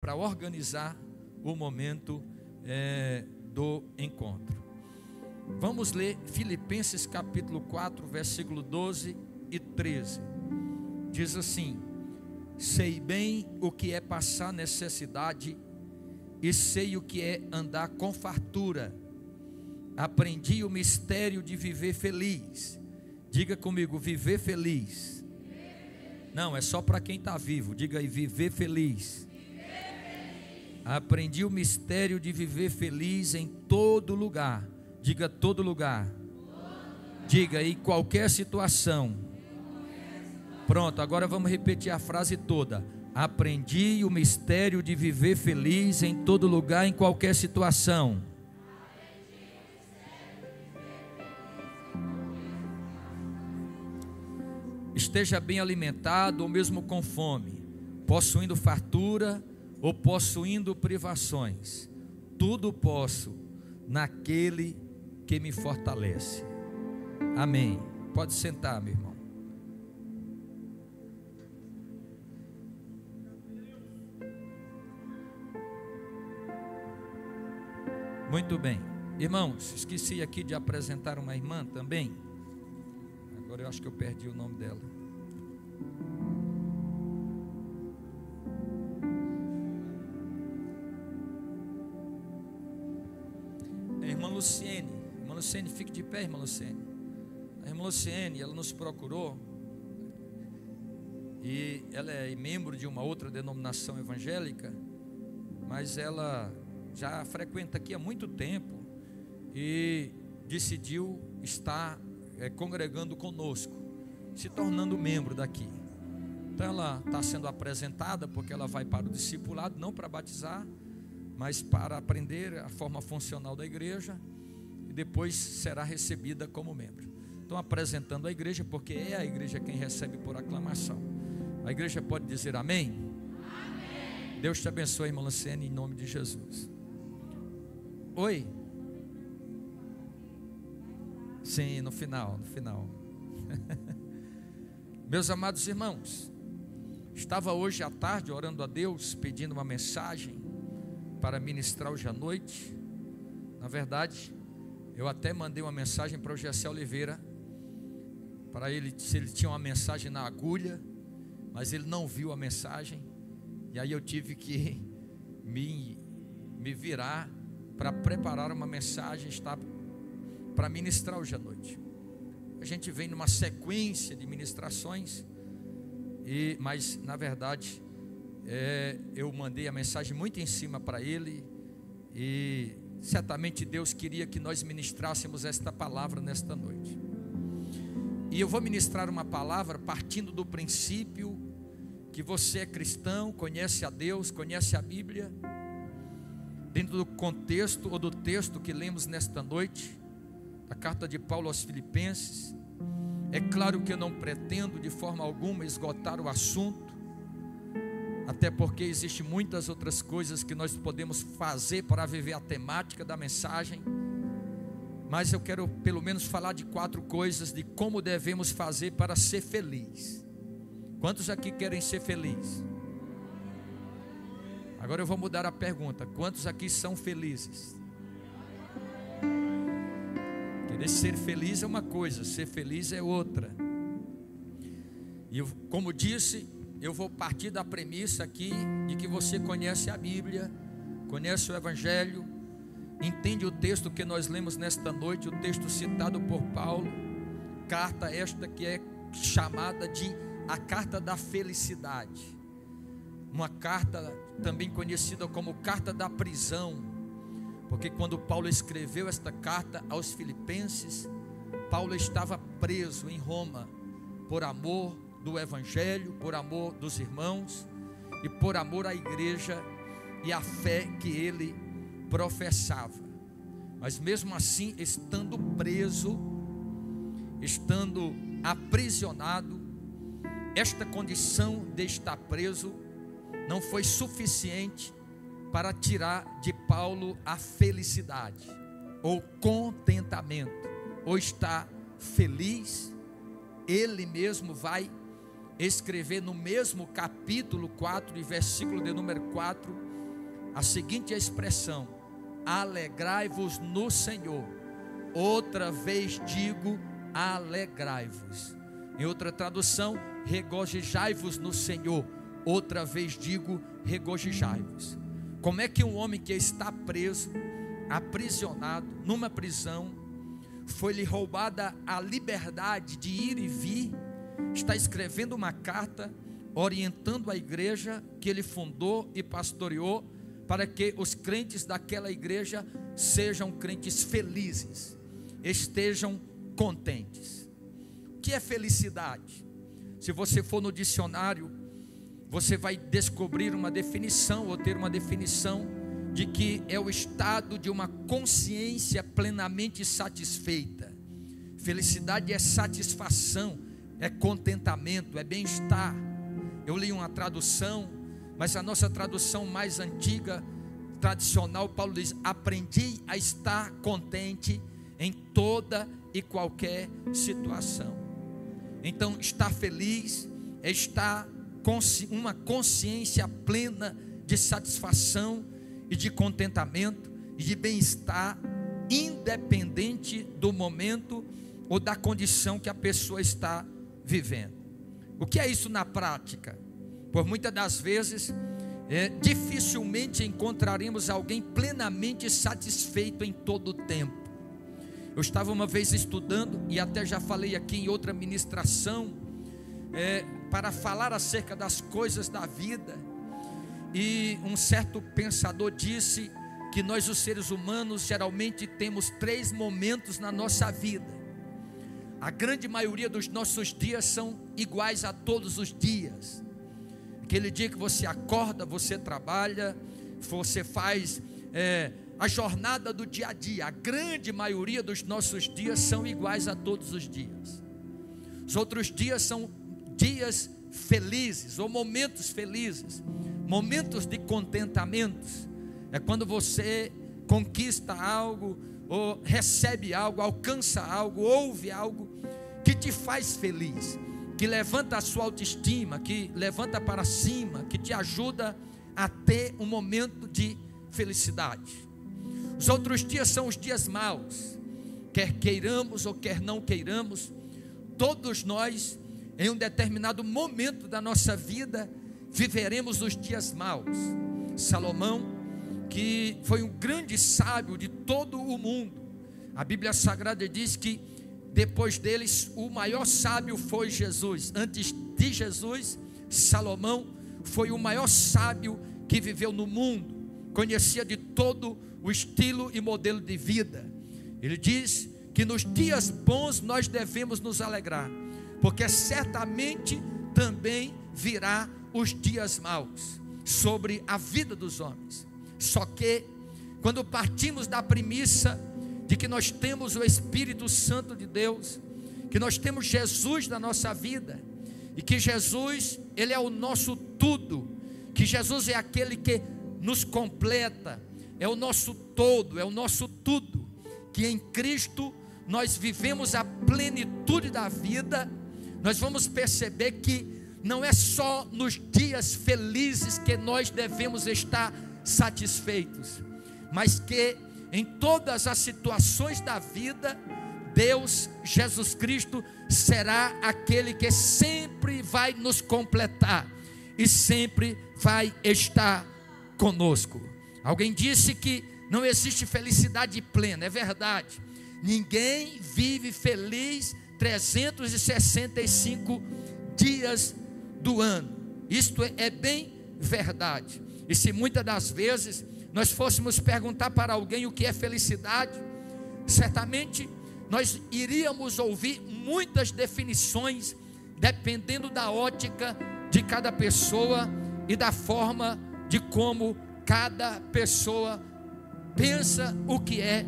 para organizar o momento do encontro. Vamos ler Filipenses capítulo 4, versículo 12 e 13. Diz assim: sei bem o que é passar necessidade e sei o que é andar com fartura. Aprendi o mistério de viver feliz. Diga comigo, viver feliz. Não, é só para quem está vivo. Diga aí, viver feliz. Aprendi o mistério de viver feliz em todo lugar. Diga todo lugar. Diga em qualquer situação. Pronto, agora vamos repetir a frase toda. Aprendi o mistério de viver feliz em todo lugar, em qualquer situação. Esteja bem alimentado ou mesmo com fome, possuindo fartura ou possuindo privações, tudo posso naquele que me fortalece. Amém. Pode sentar, meu irmão. Muito bem, irmãos, esqueci aqui de apresentar uma irmã também. Agora eu acho que eu perdi o nome dela. A irmã Luciene. Irmã Luciene, fique de pé, irmã Luciene. A irmã Luciene, ela nos procurou. E ela é membro de uma outra denominação evangélica, mas ela já frequenta aqui há muito tempo e decidiu estar congregando conosco, se tornando membro daqui. Então ela está sendo apresentada porque ela vai para o discipulado, não para batizar, mas para aprender a forma funcional da igreja e depois será recebida como membro. Então apresentando a igreja, porque é a igreja quem recebe por aclamação. A igreja pode dizer amém? Amém. Deus te abençoe, irmã Luciene, em nome de Jesus. Oi? Sim, no final. Meus amados irmãos, estava hoje à tarde orando a Deus, pedindo uma mensagem para ministrar hoje à noite. Na verdade, eu até mandei uma mensagem para o Gessé Oliveira, para ele, se ele tinha uma mensagem na agulha, mas ele não viu a mensagem, e aí eu tive que me virar para preparar uma mensagem, para ministrar hoje à noite. A gente vem numa sequência de ministrações, mas na verdade eu mandei a mensagem muito em cima para ele, e certamente Deus queria que nós ministrássemos esta palavra nesta noite. E eu vou ministrar uma palavra partindo do princípio que você é cristão, conhece a Deus, conhece a Bíblia, dentro do contexto ou do texto que lemos nesta noite, a carta de Paulo aos Filipenses. É claro que eu não pretendo de forma alguma esgotar o assunto, até porque existem muitas outras coisas que nós podemos fazer para viver a temática da mensagem, mas eu quero pelo menos falar de 4 coisas de como devemos fazer para ser feliz. Quantos aqui querem ser felizes? Agora eu vou mudar a pergunta: quantos aqui são felizes? Querer ser feliz é uma coisa, ser feliz é outra. E como disse, eu vou partir da premissa aqui de que você conhece a Bíblia, conhece o Evangelho, entende o texto que nós lemos nesta noite, o texto citado por Paulo, carta esta que é chamada de a carta da felicidade, uma carta também conhecida como carta da prisão, porque quando Paulo escreveu esta carta aos Filipenses, Paulo estava preso em Roma, por amor do Evangelho, por amor dos irmãos, e por amor à igreja e à fé que ele professava. Mas mesmo assim, estando preso, estando aprisionado, esta condição de estar preso não foi suficiente para tirar de Paulo a felicidade, ou contentamento, ou estar feliz. Ele mesmo vai escrever no mesmo capítulo 4 e versículo de número 4, a seguinte expressão: alegrai-vos no Senhor. Outra vez digo, alegrai-vos. Em outra tradução, regozijai-vos no Senhor. Outra vez digo, regozijai-vos. Como é que um homem que está preso, aprisionado, numa prisão, foi-lhe roubada a liberdade de ir e vir, está escrevendo uma carta, orientando a igreja que ele fundou e pastoreou, para que os crentes daquela igreja sejam crentes felizes, estejam contentes. O que é felicidade? Se você for no dicionário, você vai descobrir uma definição, ou ter uma definição, de que é o estado de uma consciência plenamente satisfeita. Felicidade é satisfação, é contentamento, é bem-estar. Eu li uma tradução, mas a nossa tradução mais antiga, tradicional, Paulo diz: aprendi a estar contente em toda e qualquer situação. Então, estar feliz é estar com uma consciência plena de satisfação e de contentamento e de bem-estar, independente do momento ou da condição que a pessoa está vivendo. O que é isso na prática? Por muitas das vezes, dificilmente encontraremos alguém plenamente satisfeito em todo o tempo. Eu estava uma vez estudando, e até já falei aqui em outra ministração, para falar acerca das coisas da vida, e um certo pensador disse que nós, os seres humanos, geralmente temos 3 momentos na nossa vida. A grande maioria dos nossos dias são iguais a todos os dias. Aquele dia que você acorda, você trabalha, você faz a jornada do dia a dia. A grande maioria dos nossos dias são iguais a todos os dias. Os outros dias são dias felizes, ou momentos felizes, momentos de contentamentos. É quando você conquista algo, ou recebe algo, alcança algo, ouve algo que te faz feliz, que levanta a sua autoestima, que levanta para cima, que te ajuda a ter um momento de felicidade. Os outros dias são os dias maus, quer queiramos ou quer não queiramos, todos nós, em um determinado momento da nossa vida, viveremos os dias maus. Salomão, que foi um grande sábio de todo o mundo, a Bíblia Sagrada diz que depois deles o maior sábio foi Jesus. Antes de Jesus, Salomão foi o maior sábio que viveu no mundo, conhecia de todo o estilo e modelo de vida. Ele diz que nos dias bons nós devemos nos alegrar, porque certamente também virá os dias maus sobre a vida dos homens. Só que quando partimos da premissa de que nós temos o Espírito Santo de Deus, que nós temos Jesus na nossa vida, e que Jesus, Ele é o nosso tudo, que Jesus é aquele que nos completa, é o nosso todo, é o nosso tudo, que em Cristo nós vivemos a plenitude da vida, nós vamos perceber que não é só nos dias felizes que nós devemos estar satisfeitos, mas que em todas as situações da vida, Deus, Jesus Cristo, será aquele que sempre vai nos completar e sempre vai estar conosco. Alguém disse que não existe felicidade plena, é verdade. Ninguém vive feliz 365 dias do ano. Isto é bem verdade. E se muitas das vezes nós fôssemos perguntar para alguém o que é felicidade, certamente nós iríamos ouvir muitas definições, dependendo da ótica de cada pessoa e da forma de como cada pessoa pensa o que é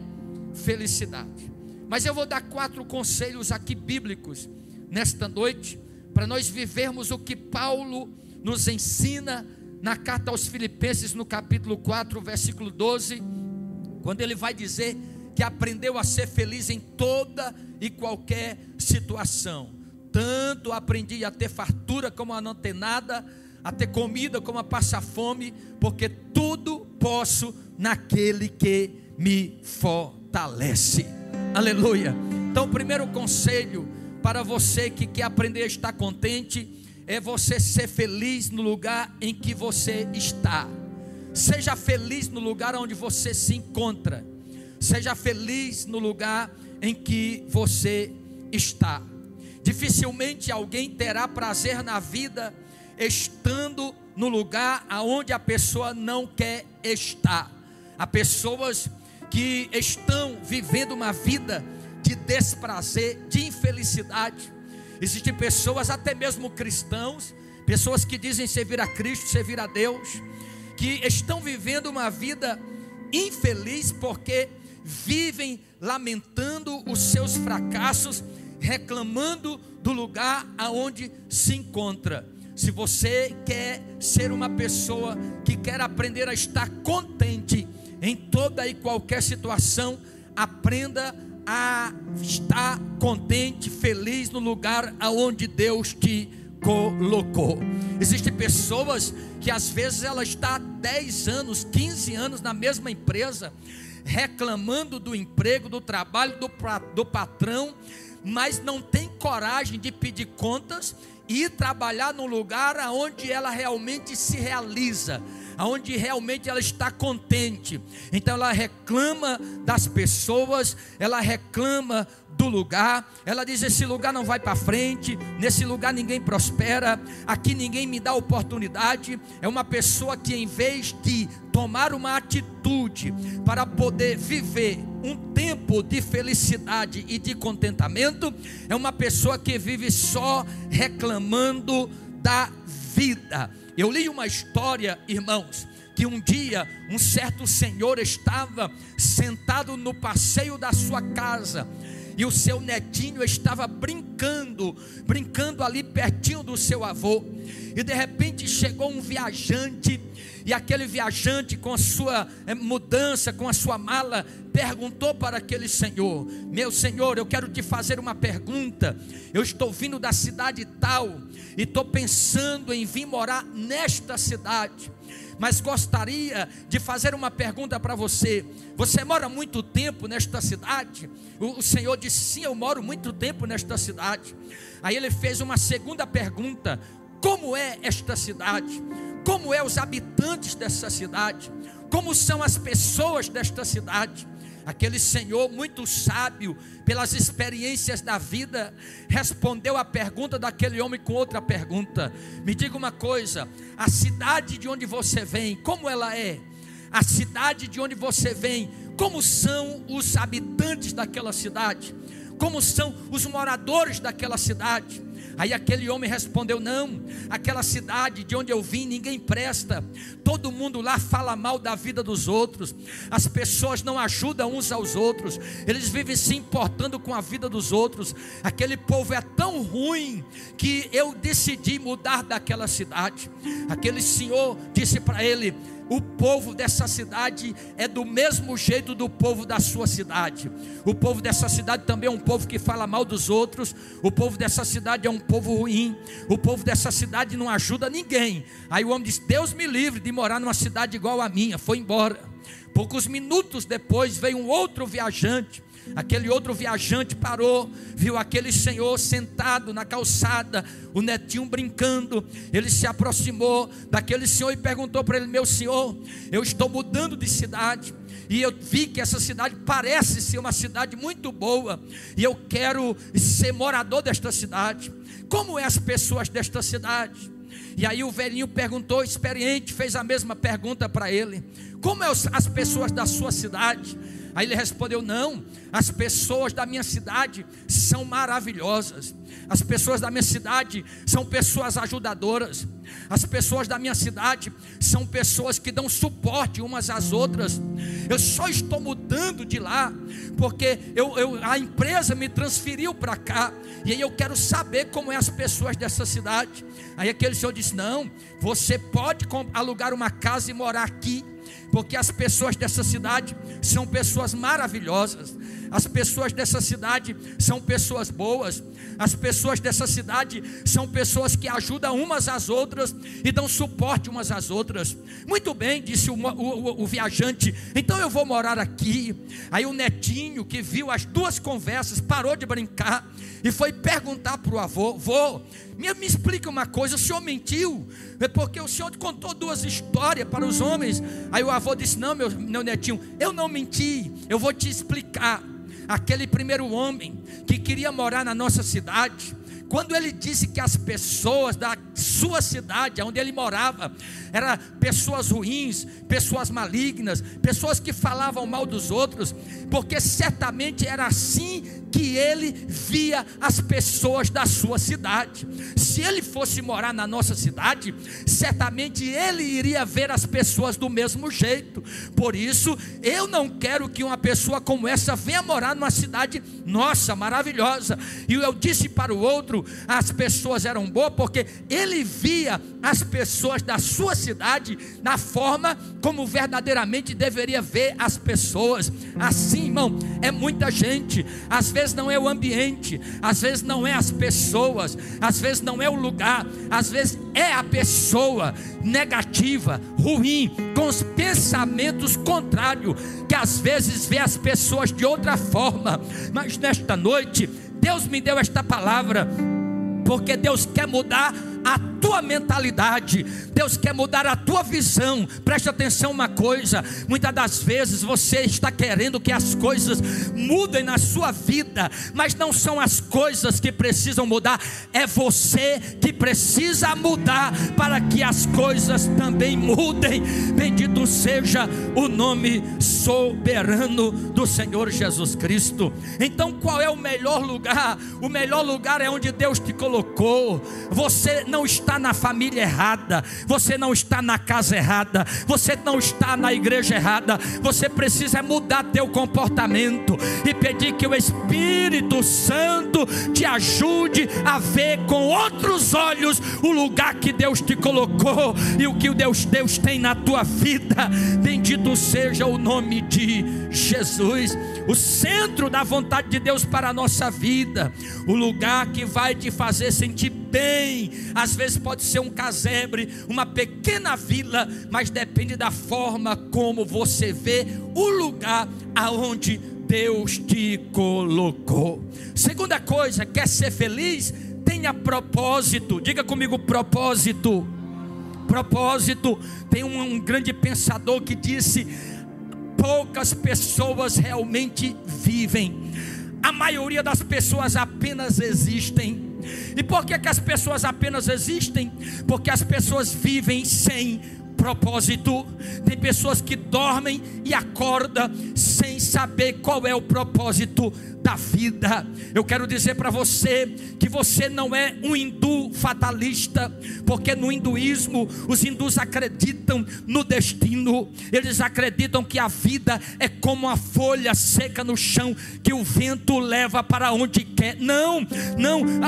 felicidade. Mas eu vou dar 4 conselhos aqui bíblicos nesta noite, para nós vivermos o que Paulo nos ensina na carta aos Filipenses, no capítulo 4, versículo 12, quando ele vai dizer que aprendeu a ser feliz em toda e qualquer situação. Tanto aprendi a ter fartura como a não ter nada, a ter comida como a passar fome, porque tudo posso naquele que me fortalece. Aleluia. Então, o primeiro conselho para você que quer aprender a estar contente é você ser feliz no lugar em que você está. Seja feliz no lugar onde você se encontra. Seja feliz no lugar em que você está. Dificilmente alguém terá prazer na vida estando no lugar aonde a pessoa não quer estar. Há pessoas que estão vivendo uma vida de desprazer, de infelicidade. Existem pessoas, até mesmo cristãos, pessoas que dizem servir a Cristo, servir a Deus, que estão vivendo uma vida infeliz porque vivem lamentando os seus fracassos, reclamando do lugar aonde se encontra. Se você quer ser uma pessoa que quer aprender a estar contente em toda e qualquer situação, aprenda a estar contente, feliz no lugar aonde Deus te colocou. Existem pessoas que às vezes ela está há 10 anos, 15 anos na mesma empresa, reclamando do emprego, do trabalho, do patrão, mas não tem coragem de pedir contas e trabalhar no lugar aonde ela realmente se realiza, aonde realmente ela está contente. Então ela reclama das pessoas, ela reclama do lugar, ela diz: esse lugar não vai para frente, nesse lugar ninguém prospera, aqui ninguém me dá oportunidade. É uma pessoa que, em vez de tomar uma atitude para poder viver um tempo de felicidade e de contentamento, é uma pessoa que vive só reclamando da vida. Eu li uma história, irmãos, que um dia um certo senhor estava sentado no passeio da sua casa, e o seu netinho estava brincando ali pertinho do seu avô, e de repente chegou um viajante, e aquele viajante, com a sua mudança, com a sua mala, perguntou para aquele senhor: meu senhor, eu quero te fazer uma pergunta. Eu estou vindo da cidade tal e estou pensando em vir morar nesta cidade, mas gostaria de fazer uma pergunta para você. Você mora muito tempo nesta cidade? O senhor disse: sim, eu moro muito tempo nesta cidade. Aí ele fez uma segunda pergunta: como é esta cidade? Como é os habitantes dessa cidade? Como são as pessoas desta cidade? Aquele senhor, muito sábio pelas experiências da vida, respondeu a pergunta daquele homem com outra pergunta: me diga uma coisa, a cidade de onde você vem, como ela é? A cidade de onde você vem, como são os habitantes daquela cidade? Como são os moradores daquela cidade? Aí aquele homem respondeu: não, aquela cidade de onde eu vim ninguém presta, todo mundo lá fala mal da vida dos outros, as pessoas não ajudam uns aos outros, eles vivem se importando com a vida dos outros. Aquele povo é tão ruim que eu decidi mudar daquela cidade. Aquele senhor disse para ele: o povo dessa cidade é do mesmo jeito do povo da sua cidade. O povo dessa cidade também é um povo que fala mal dos outros. O povo dessa cidade é um povo ruim. O povo dessa cidade não ajuda ninguém. Aí o homem disse: Deus me livre de morar numa cidade igual a minha. Foi embora. Poucos minutos depois veio um outro viajante. Aquele outro viajante parou, viu aquele senhor sentado na calçada, o netinho brincando. Ele se aproximou daquele senhor e perguntou para ele: meu senhor, eu estou mudando de cidade, e eu vi que essa cidade parece ser uma cidade muito boa, e eu quero ser morador desta cidade. Como é as pessoas desta cidade? E aí o velhinho perguntou, experiente, fez a mesma pergunta para ele: como é as pessoas da sua cidade? Aí ele respondeu: não, as pessoas da minha cidade são maravilhosas. As pessoas da minha cidade são pessoas ajudadoras. As pessoas da minha cidade são pessoas que dão suporte umas às outras. Eu só estou mudando de lá porque a empresa me transferiu para cá, e aí eu quero saber como é as pessoas dessa cidade. Aí aquele senhor disse: não, você pode alugar uma casa e morar aqui, porque as pessoas dessa cidade são pessoas maravilhosas. As pessoas dessa cidade são pessoas boas. As pessoas dessa cidade são pessoas que ajudam umas às outras e dão suporte umas às outras. Muito bem, disse o viajante, então eu vou morar aqui. Aí o netinho, que viu as duas conversas, parou de brincar e foi perguntar para o avô: vô, me explica uma coisa, o senhor mentiu? É porque o senhor contou duas histórias para os homens. Aí o avô disse: não, meu netinho, eu não menti, eu vou te explicar. Aquele primeiro homem que queria morar na nossa cidade, quando ele disse que as pessoas da sua cidade, onde ele morava, eram pessoas ruins, pessoas malignas, pessoas que falavam mal dos outros, porque certamente era assim que ele via as pessoas da sua cidade. Se ele fosse morar na nossa cidade, certamente ele iria ver as pessoas do mesmo jeito. Por isso, eu não quero que uma pessoa como essa venha morar numa cidade nossa, maravilhosa. E eu disse para o outro, as pessoas eram boas, porque ele via as pessoas da sua cidade na forma como verdadeiramente deveria ver as pessoas. Assim, irmão, é muita gente. Às vezes não é o ambiente, às vezes não é as pessoas, às vezes não é o lugar, às vezes é a pessoa negativa, ruim, com os pensamentos contrários, que às vezes vê as pessoas de outra forma. Mas nesta noite Deus me deu esta palavra, porque Deus quer mudar a tua mentalidade, Deus quer mudar a tua visão. Preste atenção uma coisa, muitas das vezes você está querendo que as coisas mudem na sua vida, mas não são as coisas que precisam mudar, é você que precisa mudar para que as coisas também mudem. Bendito seja o nome soberano do Senhor Jesus Cristo. Então qual é o melhor lugar? O melhor lugar é onde Deus te colocou. Você não está na família errada, você não está na casa errada, você não está na igreja errada. Você precisa mudar teu comportamento e pedir que o Espírito Santo te ajude a ver com outros olhos o lugar que Deus te colocou e o que Deus tem na tua vida. Bendito seja o nome de Jesus. O centro da vontade de Deus para a nossa vida, o lugar que vai te fazer sentir bem. Às vezes pode ser um casebre, uma pequena vila, mas depende da forma como você vê o lugar aonde Deus te colocou. Segunda coisa, quer ser feliz? Tenha propósito. Diga comigo: propósito. Propósito. Tem um grande pensador que disse: poucas pessoas realmente vivem, a maioria das pessoas apenas existem. E por que as pessoas apenas existem? Porque as pessoas vivem sem propósito. Tem pessoas que dormem e acordam sem saber qual é o propósito da vida. Eu quero dizer para você que você não é um hindu fatalista, porque no hinduísmo os hindus acreditam no destino. Eles acreditam que a vida é como uma folha seca no chão, que o vento leva para onde quer. Não,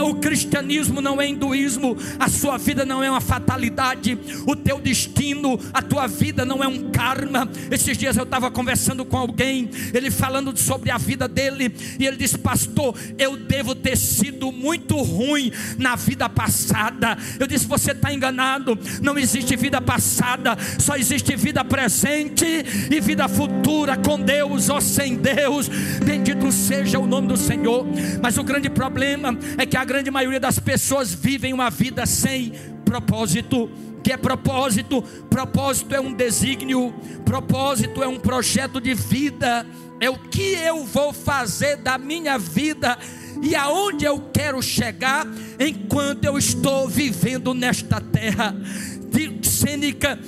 o cristianismo não é hinduísmo. A sua vida não é uma fatalidade, o teu destino, a tua vida não é um karma. Esses dias eu estava conversando com alguém, ele falando sobre a vida dele, e ele disse: pastor, eu devo ter sido muito ruim na vida passada. Eu disse: você está enganado, não existe vida passada, só existe vida presente e vida futura, com Deus ou sem Deus. Bendito seja o nome do Senhor. Mas o grande problema é que a grande maioria das pessoas vivem uma vida sem propósito. Que é propósito? Propósito é um desígnio, propósito é um projeto de vida, é o que eu vou fazer da minha vida e aonde eu quero chegar enquanto eu estou vivendo nesta terra. Sêneca,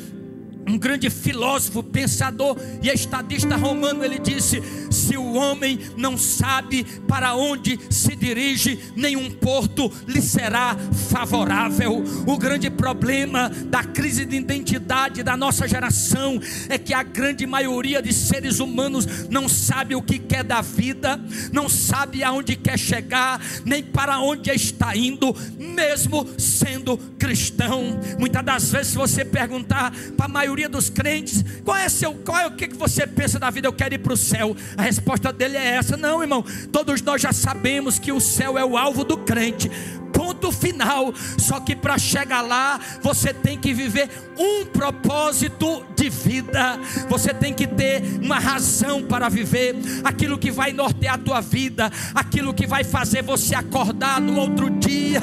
um grande filósofo, pensador e estadista romano, ele disse: se o homem não sabe para onde se dirige, nenhum porto lhe será favorável. O grande problema da crise de identidade da nossa geração é que a grande maioria de seres humanos não sabe o que quer da vida, não sabe aonde quer chegar, nem para onde está indo, mesmo sendo cristão. Muitas das vezes, se você perguntar para a maioria maioria dos crentes: qual é o que você pensa da vida? Eu quero ir para o céu. A resposta dele é essa. Não, irmão, todos nós já sabemos que o céu é o alvo do crente, ponto final. Só que para chegar lá, você tem que viver um propósito de vida. Você tem que ter uma razão para viver, aquilo que vai nortear a tua vida, aquilo que vai fazer você acordar no outro dia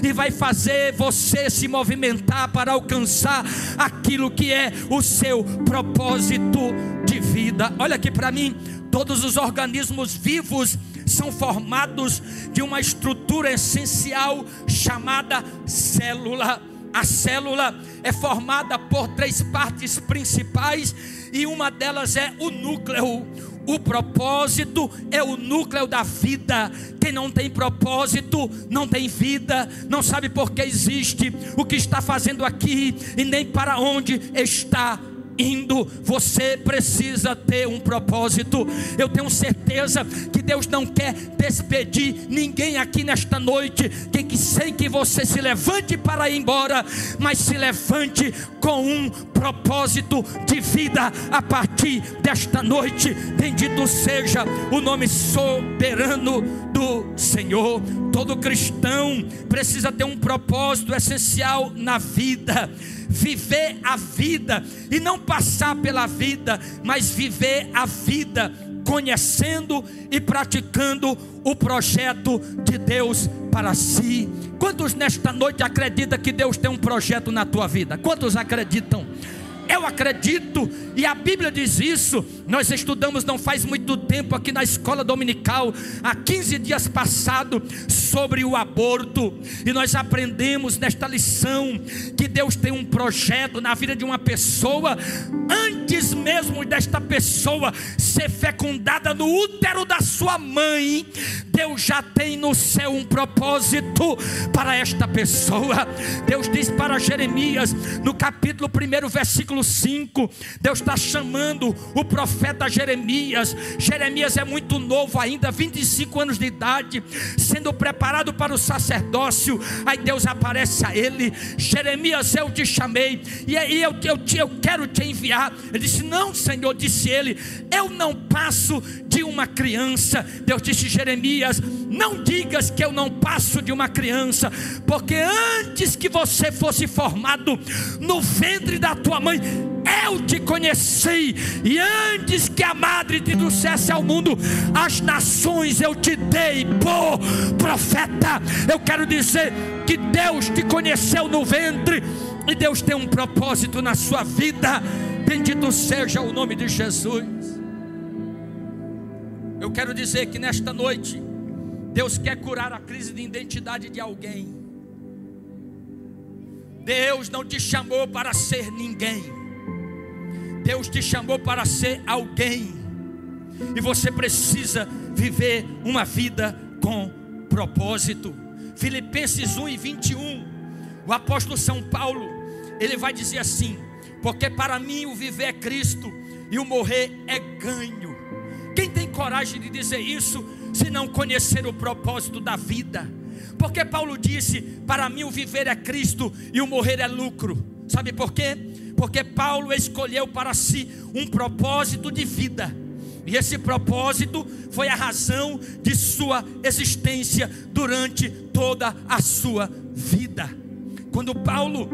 e vai fazer você se movimentar para alcançar aquilo que é o seu propósito de vida. Olha aqui para mim: todos os organismos vivos são formados de uma estrutura essencial chamada célula. A célula é formada por 3 partes principais e uma delas é o núcleo. O propósito é o núcleo da vida. Quem não tem propósito não tem vida, não sabe por que existe, o que está fazendo aqui e nem para onde está indo. Você precisa ter um propósito. Eu tenho certeza que Deus não quer despedir ninguém aqui nesta noite, sem que você se levante para ir embora, mas se levante com um propósito de vida a partir desta noite. Bendito seja o nome soberano do Senhor. Todo cristão precisa ter um propósito essencial na vida. Viver a vida e não passar pela vida, mas viver a vida conhecendo e praticando o projeto de Deus para si. Quantos nesta noite acreditam que Deus tem um projeto na tua vida? Quantos acreditam? Eu acredito, e a Bíblia diz isso. Nós estudamos não faz muito tempo aqui na escola dominical, há 15 dias passado, sobre o aborto, e nós aprendemos nesta lição que Deus tem um projeto na vida de uma pessoa, antes mesmo desta pessoa ser fecundada no útero da sua mãe. Deus já tem no céu um propósito para esta pessoa. Deus diz para Jeremias, no capítulo 1, versículo 5, Deus está chamando o profeta Jeremias. Jeremias é muito novo ainda, 25 anos de idade, sendo preparado para o sacerdócio. Aí Deus aparece a ele: Jeremias, eu te chamei, e aí eu quero te enviar. Ele disse: não, Senhor, disse ele, eu não passo de uma criança. Deus disse: Jeremias, não digas que eu não passo de uma criança, porque antes que você fosse formado no ventre da tua mãe, eu te conheci, e antes que a madre te trouxesse ao mundo, as nações eu te dei por profeta. Eu quero dizer que Deus te conheceu no ventre, e Deus tem um propósito na sua vida. Bendito seja o nome de Jesus. Eu quero dizer que nesta noite Deus quer curar a crise de identidade de alguém. Deus não te chamou para ser ninguém, Deus te chamou para ser alguém. E você precisa viver uma vida com propósito. Filipenses 1:21, o apóstolo São Paulo, ele vai dizer assim: porque para mim o viver é Cristo e o morrer é ganho. Quem tem coragem de dizer isso se não conhecer o propósito da vida? Porque Paulo disse: para mim o viver é Cristo e o morrer é lucro. Sabe por quê? Porque Paulo escolheu para si um propósito de vida, e esse propósito foi a razão de sua existência durante toda a sua vida. Quando Paulo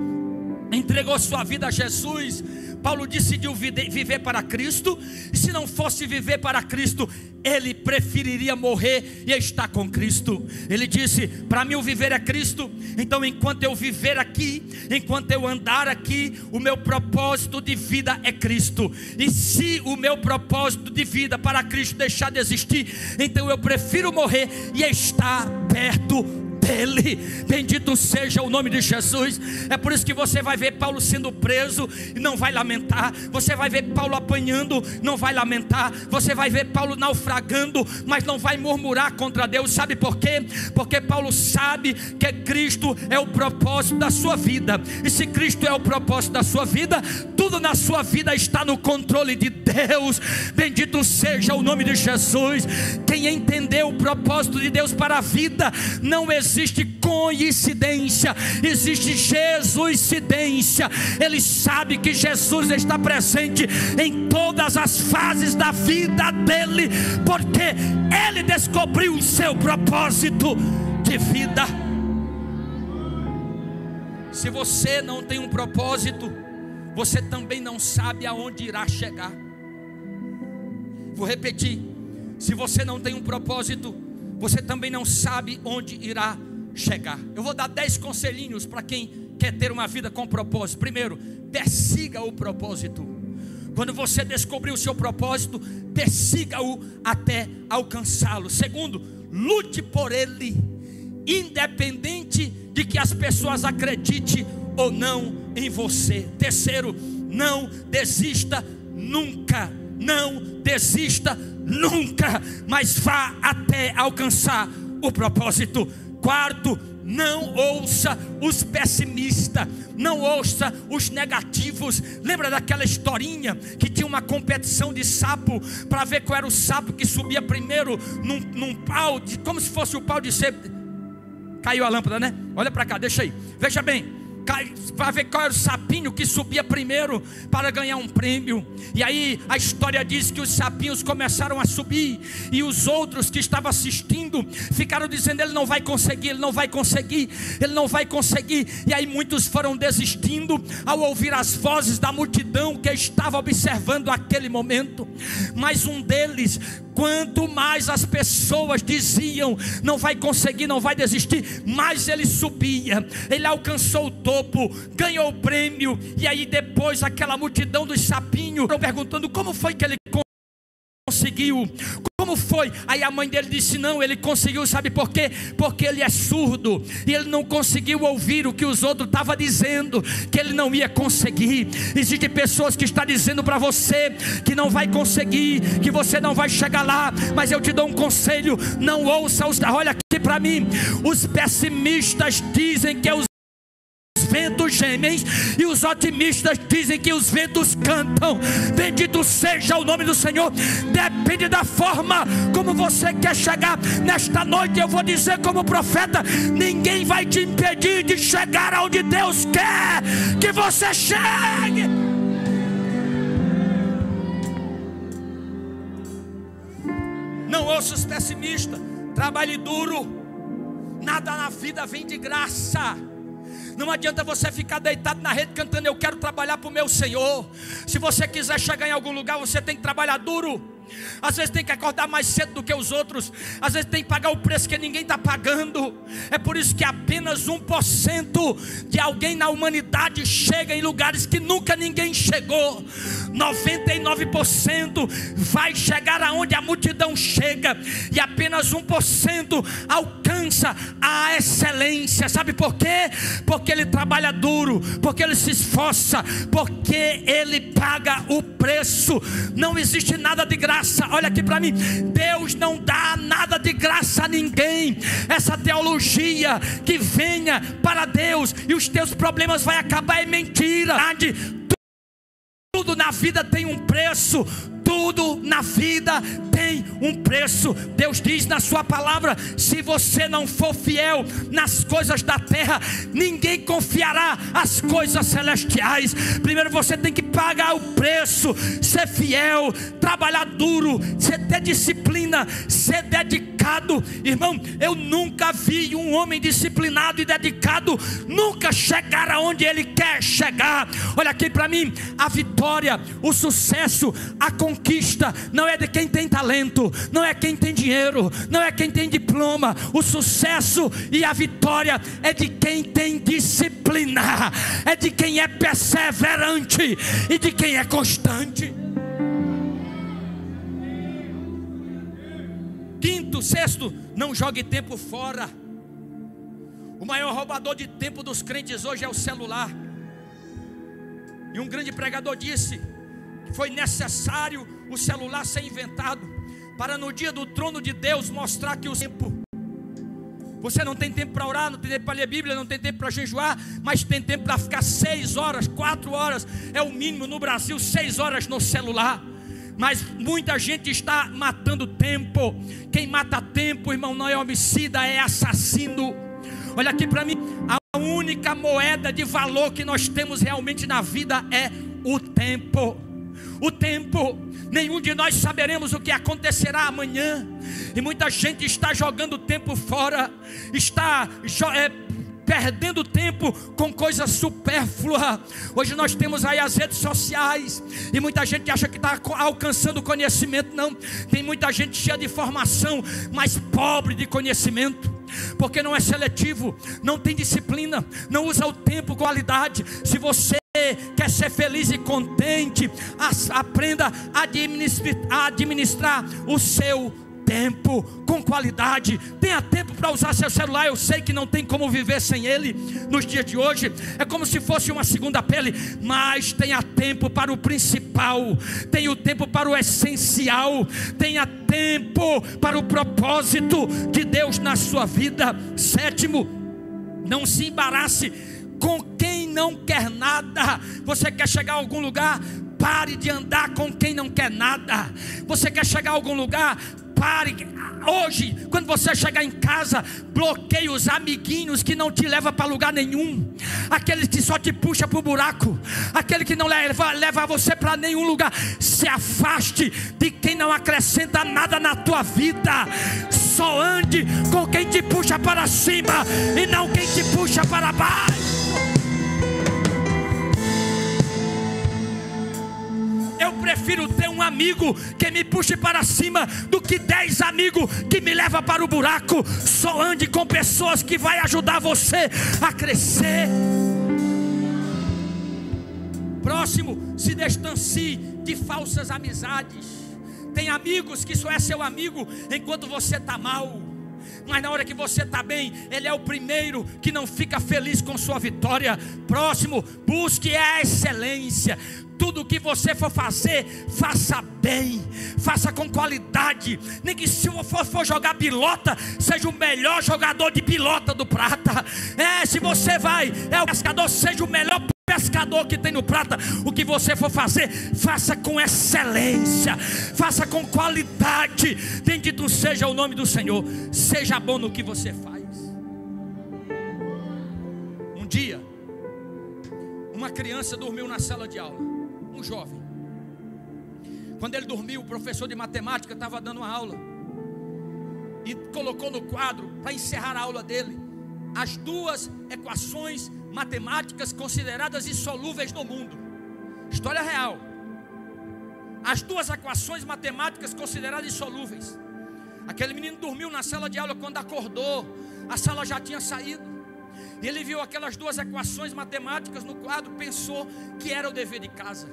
entregou sua vida a Jesus, Paulo decidiu viver para Cristo, e se não fosse viver para Cristo, ele preferiria morrer e estar com Cristo. Ele disse: para mim o viver é Cristo, então enquanto eu viver aqui, enquanto eu andar aqui, o meu propósito de vida é Cristo. E se o meu propósito de vida para Cristo deixar de existir, então eu prefiro morrer e estar perto dele. Bendito seja o nome de Jesus. É por isso que você vai ver Paulo sendo preso e não vai lamentar. Você vai ver Paulo apanhando, não vai lamentar. Você vai ver Paulo naufragando, mas não vai murmurar contra Deus. Sabe por quê? Porque Paulo sabe que Cristo é o propósito da sua vida. E se Cristo é o propósito da sua vida, tudo na sua vida está no controle de Deus. Bendito seja o nome de Jesus. Quem entendeu o propósito de Deus para a vida não existe existe coincidência, existe Jesuscidência. Ele sabe que Jesus está presente em todas as fases da vida dele, porque ele descobriu o seu propósito de vida. Se você não tem um propósito, você também não sabe aonde irá chegar. Vou repetir: se você não tem um propósito, você também não sabe onde irá chegar. Eu vou dar 10 conselhinhos para quem quer ter uma vida com propósito. Primeiro, persiga o propósito. Quando você descobrir o seu propósito, persiga-o até alcançá-lo. Segundo, lute por ele, independente de que as pessoas acreditem ou não em você. Terceiro, não desista nunca. Não desista nunca, mas vá até alcançar o propósito. Quarto, não ouça os pessimistas, não ouça os negativos. Lembra daquela historinha que tinha uma competição de sapo para ver qual era o sapo que subia primeiro num pau, como se fosse o pau de ser. Caiu a lâmpada, né? Olha para cá, deixa aí. Veja bem, para ver qual era o sapinho que subia primeiro para ganhar um prêmio. E aí a história diz que os sapinhos começaram a subir, e os outros que estavam assistindo ficaram dizendo: ele não vai conseguir, ele não vai conseguir, ele não vai conseguir. E aí muitos foram desistindo ao ouvir as vozes da multidão que estava observando aquele momento. Mas um deles, quanto mais as pessoas diziam não vai conseguir, não vai desistir, mais ele subia. Ele alcançou o topo, ganhou o prêmio. E aí depois aquela multidão dos sapinhos estão perguntando como foi que ele conseguiu, como foi? Aí a mãe dele disse: não, ele conseguiu, sabe por quê? Porque ele é surdo e ele não conseguiu ouvir o que os outros estavam dizendo, que ele não ia conseguir. Existem pessoas que estão dizendo para você que não vai conseguir, que você não vai chegar lá, mas eu te dou um conselho: não ouça os. Olha aqui para mim, os pessimistas dizem que os ventos gemem, e os otimistas dizem que os ventos cantam. Bendito seja o nome do Senhor. Depende da forma como você quer chegar. Nesta noite eu vou dizer como profeta: ninguém vai te impedir de chegar aonde Deus quer que você chegue. Não ouça os pessimistas. Trabalhe duro. Nada na vida vem de graça. Não adianta você ficar deitado na rede cantando: eu quero trabalhar para o meu Senhor. Se você quiser chegar em algum lugar, você tem que trabalhar duro. Às vezes tem que acordar mais cedo do que os outros. Às vezes tem que pagar o preço que ninguém está pagando. É por isso que apenas 1% de alguém na humanidade chega em lugares que nunca ninguém chegou. 99% vai chegar aonde a multidão chega, e apenas 1% alcança a excelência. Sabe por quê? Porque ele trabalha duro, porque ele se esforça, porque ele paga o preço. Não existe nada de graça. Olha aqui para mim: Deus não dá nada de graça a ninguém. Essa teologia que venha para Deus e os teus problemas vai acabar é mentira. Tudo na vida tem um preço. Tudo na vida tem um preço. Deus diz na sua palavra: se você não for fiel nas coisas da terra, ninguém confiará as coisas celestiais. Primeiro você tem que pagar o preço, ser fiel, trabalhar duro, ter disciplina, ser dedicado. Irmão, eu nunca vi um homem disciplinado e dedicado nunca chegar aonde ele quer chegar. Olha aqui para mim: a vitória, o sucesso, a conquista não é de quem tem talento, não é quem tem dinheiro, não é quem tem diploma. O sucesso e a vitória é de quem tem disciplina, é de quem é perseverante e de quem é constante. Quinto, sexto, não jogue tempo fora. O maior roubador de tempo dos crentes hoje é o celular. E um grande pregador disse que foi necessário o celular ser inventado para no dia do trono de Deus mostrar que o tempo. Você não tem tempo para orar, não tem tempo para ler a Bíblia, não tem tempo para jejuar, mas tem tempo para ficar 6 horas, 4 horas, é o mínimo no Brasil, 6 horas no celular. Mas muita gente está matando tempo. Quem mata tempo, irmão, não é homicida, é assassino. Olha aqui para mim. A única moeda de valor que nós temos realmente na vida é o tempo. O tempo. Nenhum de nós saberemos o que acontecerá amanhã. E muita gente está jogando o tempo fora. Está perdendo tempo com coisas supérfluas. Hoje nós temos aí as redes sociais, e muita gente acha que está alcançando conhecimento. Não, tem muita gente cheia de informação, mas pobre de conhecimento, porque não é seletivo, não tem disciplina, não usa o tempo com qualidade. Se você quer ser feliz e contente, aprenda a administrar o seu tempo com qualidade. Tenha tempo para usar seu celular. Eu sei que não tem como viver sem ele nos dias de hoje, é como se fosse uma segunda pele, mas tenha tempo para o principal, tenha o tempo para o essencial, tenha tempo para o propósito de Deus na sua vida. Sétimo, não se embarace com quem não quer nada. Você quer chegar a algum lugar? Pare de andar com quem não quer nada. Você quer chegar a algum lugar? Pare. Hoje, quando você chegar em casa, bloqueie os amiguinhos que não te levam para lugar nenhum, aqueles que só te puxam para o buraco, aquele que não leva você para nenhum lugar. Se afaste de quem não acrescenta nada na tua vida. Só ande com quem te puxa para cima e não quem te puxa para baixo. Eu prefiro ter um amigo que me puxe para cima do que 10 amigos que me levam para o buraco. Só ande com pessoas que vai ajudar você a crescer. Próximo, se distancie de falsas amizades. Tem amigos que só é seu amigo enquanto você está mal, mas na hora que você está bem, ele é o primeiro que não fica feliz com sua vitória. Próximo, busque a excelência. Tudo que você for fazer, faça bem, faça com qualidade. Nem que se for jogar pilota, seja o melhor jogador de pilota do prata. Se você é o pescador, seja o melhor pescador que tem no prata. O que você for fazer, faça com excelência, faça com qualidade. Bendito seja o nome do Senhor. Seja bom no que você faz. Um dia, uma criança dormiu na sala de aula. Um jovem. Quando ele dormiu, o professor de matemática estava dando uma aula e colocou no quadro, para encerrar a aula dele, as 2 equações matemáticas consideradas insolúveis no mundo. História real. As 2 equações matemáticas consideradas insolúveis. Aquele menino dormiu na sala de aula. Quando acordou, a sala já tinha saído. E ele viu aquelas 2 equações matemáticas no quadro, pensou que era o dever de casa.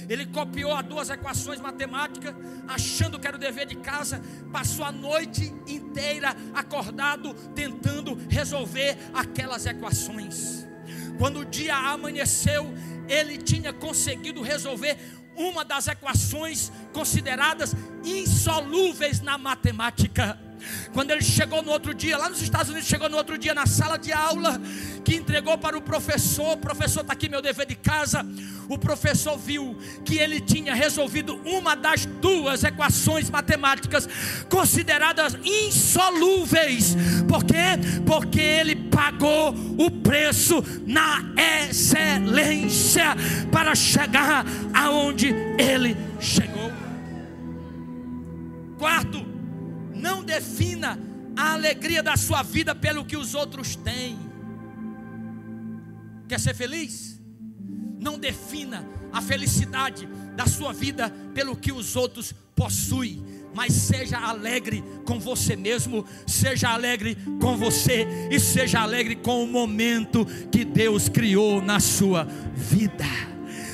Ele copiou as 2 equações matemáticas, achando que era o dever de casa. Passou a noite inteira acordado, tentando resolver aquelas equações. Quando o dia amanheceu, ele tinha conseguido resolver uma das equações consideradas insolúveis na matemática. Quando ele chegou no outro dia, lá nos Estados Unidos, chegou no outro dia na sala de aula, que entregou para o professor está aqui meu dever de casa. O professor viu que ele tinha resolvido uma das 2 equações matemáticas consideradas insolúveis. Por quê? Porque ele pagou o preço na excelência para chegar aonde ele chegou. Quarto, não defina a alegria da sua vida pelo que os outros têm. Quer ser feliz? Não defina a felicidade da sua vida pelo que os outros possuem, mas seja alegre com você mesmo, seja alegre com você e seja alegre com o momento que Deus criou na sua vida.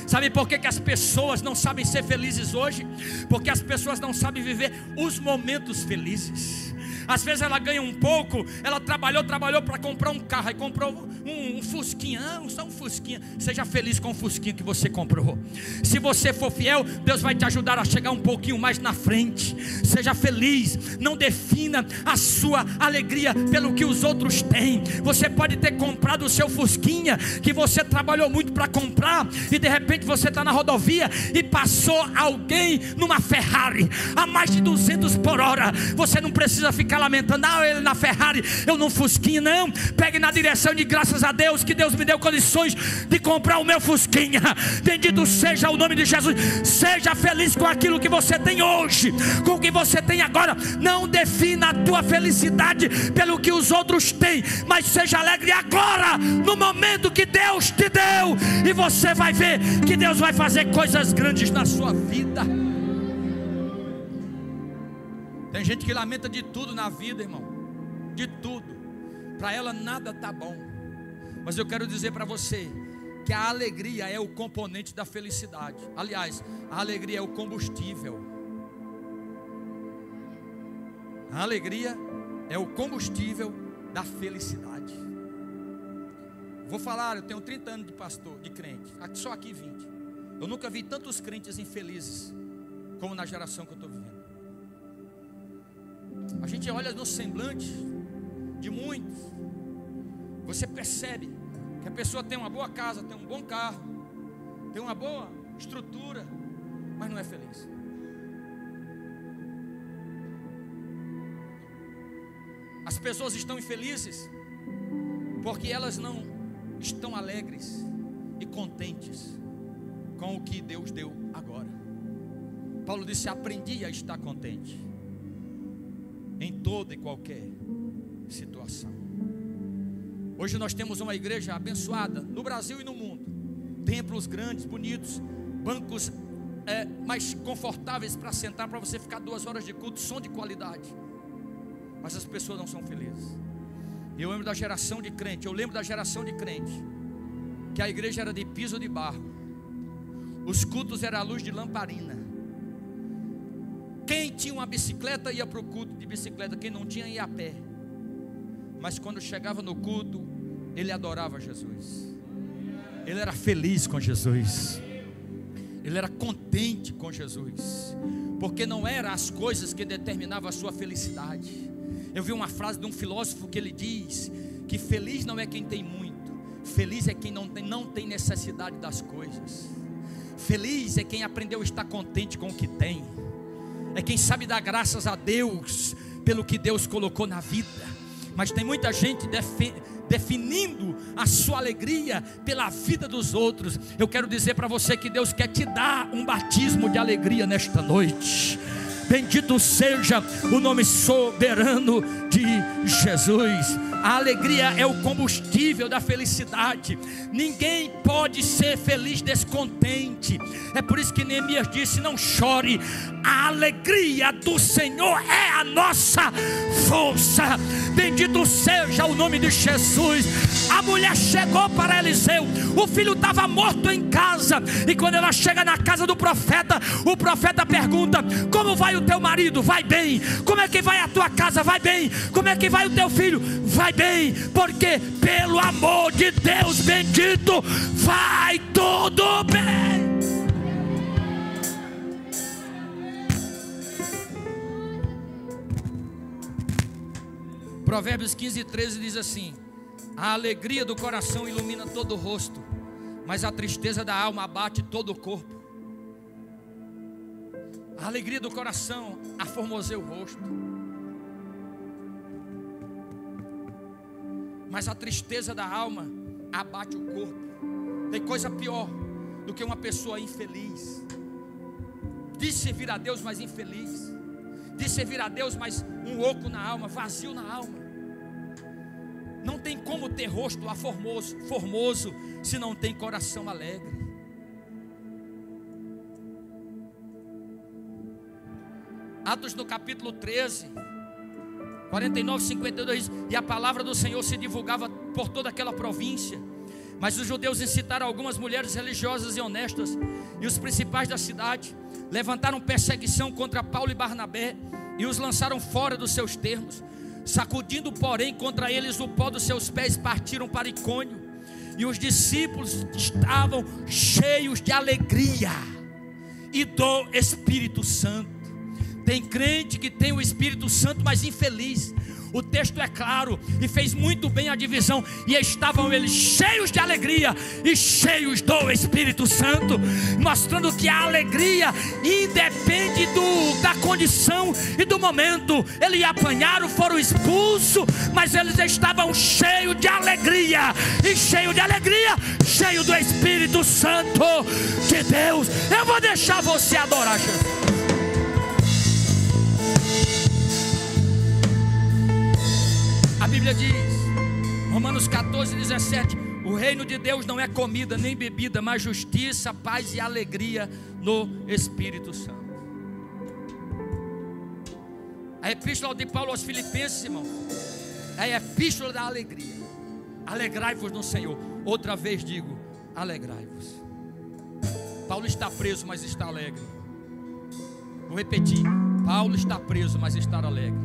Sabe por que as pessoas não sabem ser felizes hoje? Porque as pessoas não sabem viver os momentos felizes. Às vezes ela ganha um pouco, ela trabalhou para comprar um carro, aí comprou um fusquinha, só um fusquinha. Seja feliz com o fusquinha que você comprou. Se você for fiel, Deus vai te ajudar a chegar um pouquinho mais na frente. Seja feliz, não defina a sua alegria pelo que os outros têm. Você pode ter comprado o seu fusquinha, que você trabalhou muito para comprar, e de repente você está na rodovia e passou alguém numa Ferrari a mais de 200 por hora. Você não precisa ficar ficar lamentando, ele na Ferrari, eu num Fusquinha. Não, pegue na direção de graças a Deus, que Deus me deu condições de comprar o meu Fusquinha. Bendito seja o nome de Jesus. Seja feliz com aquilo que você tem hoje, com o que você tem agora. Não defina a tua felicidade pelo que os outros têm, mas seja alegre agora, no momento que Deus te deu, e você vai ver que Deus vai fazer coisas grandes na sua vida. Tem gente que lamenta de tudo na vida, irmão, de tudo. Para ela nada está bom. Mas eu quero dizer para você que a alegria é o componente da felicidade. Aliás, a alegria é o combustível. A alegria é o combustível da felicidade. Vou falar, eu tenho 30 anos de pastor, de crente, só aqui 20. Eu nunca vi tantos crentes infelizes como na geração que eu estou vivendo. A gente olha no semblante de muitos, você percebe que a pessoa tem uma boa casa, tem um bom carro, tem uma boa estrutura, mas não é feliz. As pessoas estão infelizes porque elas não estão alegres e contentes com o que Deus deu agora. Paulo disse: aprendi a estar contente em toda e qualquer situação. Hoje nós temos uma igreja abençoada no Brasil e no mundo. Templos grandes, bonitos, bancos mais confortáveis para sentar, para você ficar 2 horas de culto, som de qualidade. Mas as pessoas não são felizes. Eu lembro da geração de crente, que a igreja era de piso de barro, os cultos eram à luz de lamparina. Quem tinha uma bicicleta ia para o culto de bicicleta, quem não tinha ia a pé. Mas quando chegava no culto, ele adorava Jesus, ele era feliz com Jesus, ele era contente com Jesus, porque não eram as coisas que determinavam a sua felicidade. Eu vi uma frase de um filósofo que ele diz que feliz não é quem tem muito, feliz é quem não tem necessidade das coisas. Feliz é quem aprendeu a estar contente com o que tem, é quem sabe dar graças a Deus pelo que Deus colocou na vida. Mas tem muita gente definindo a sua alegria pela vida dos outros. Eu quero dizer para você que Deus quer te dar um batismo de alegria nesta noite. Bendito seja o nome soberano de Jesus. A alegria é o combustível da felicidade. Ninguém pode ser feliz descontente. É por isso que Neemias disse: não chore, a alegria do Senhor é a nossa força. Bendito seja o nome de Jesus. A mulher chegou para Eliseu, o filho estava morto em casa, e quando ela chega na casa do profeta, o profeta pergunta: como vai o teu marido? Vai bem. Como é que vai a tua casa? Vai bem. Como é que vai o teu filho? Vai bem. Porque pelo amor de Deus bendito, vai tudo bem. Provérbios 15:13 diz assim: a alegria do coração ilumina todo o rosto, mas a tristeza da alma abate todo o corpo. A alegria do coração aformoseia o rosto, mas a tristeza da alma abate o corpo. Tem coisa pior do que uma pessoa infeliz. Diz servir a Deus, mas infeliz. Diz servir a Deus, mas um oco na alma, vazio na alma. Não tem como ter rosto formoso se não tem coração alegre. Atos no capítulo 13, 49, 52, e a palavra do Senhor se divulgava por toda aquela província. Mas os judeus incitaram algumas mulheres religiosas e honestas, e os principais da cidade levantaram perseguição contra Paulo e Barnabé e os lançaram fora dos seus termos. Sacudindo, porém, contra eles o pó dos seus pés, partiram para Icônio. E os discípulos estavam cheios de alegria e do Espírito Santo. Tem crente que tem o Espírito Santo, mas infeliz. O texto é claro e fez muito bem a divisão. E estavam eles cheios de alegria e cheios do Espírito Santo, mostrando que a alegria independe da condição e do momento. Eles apanharam, foram expulsos, mas eles estavam cheios de alegria, e cheio de alegria, cheio do Espírito Santo de Deus. Eu vou deixar você adorar Jesus. A Bíblia diz, Romanos 14:17, o reino de Deus não é comida nem bebida, mas justiça, paz e alegria no Espírito Santo. A epístola de Paulo aos Filipenses, irmão, é a epístola da alegria. Alegrai-vos no Senhor. Outra vez digo, alegrai-vos. Paulo está preso, mas está alegre. Vou repetir, Paulo está preso, mas está alegre.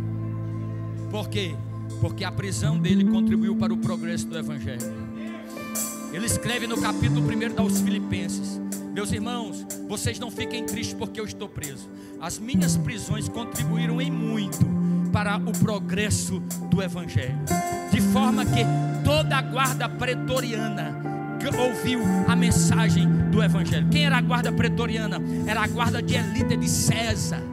Por quê? Porque a prisão dele contribuiu para o progresso do Evangelho. Ele escreve no capítulo 1 aos Filipenses: meus irmãos, vocês não fiquem tristes porque eu estou preso. As minhas prisões contribuíram em muito para o progresso do Evangelho, de forma que toda a guarda pretoriana ouviu a mensagem do Evangelho. Quem era a guarda pretoriana? Era a guarda de elite de César.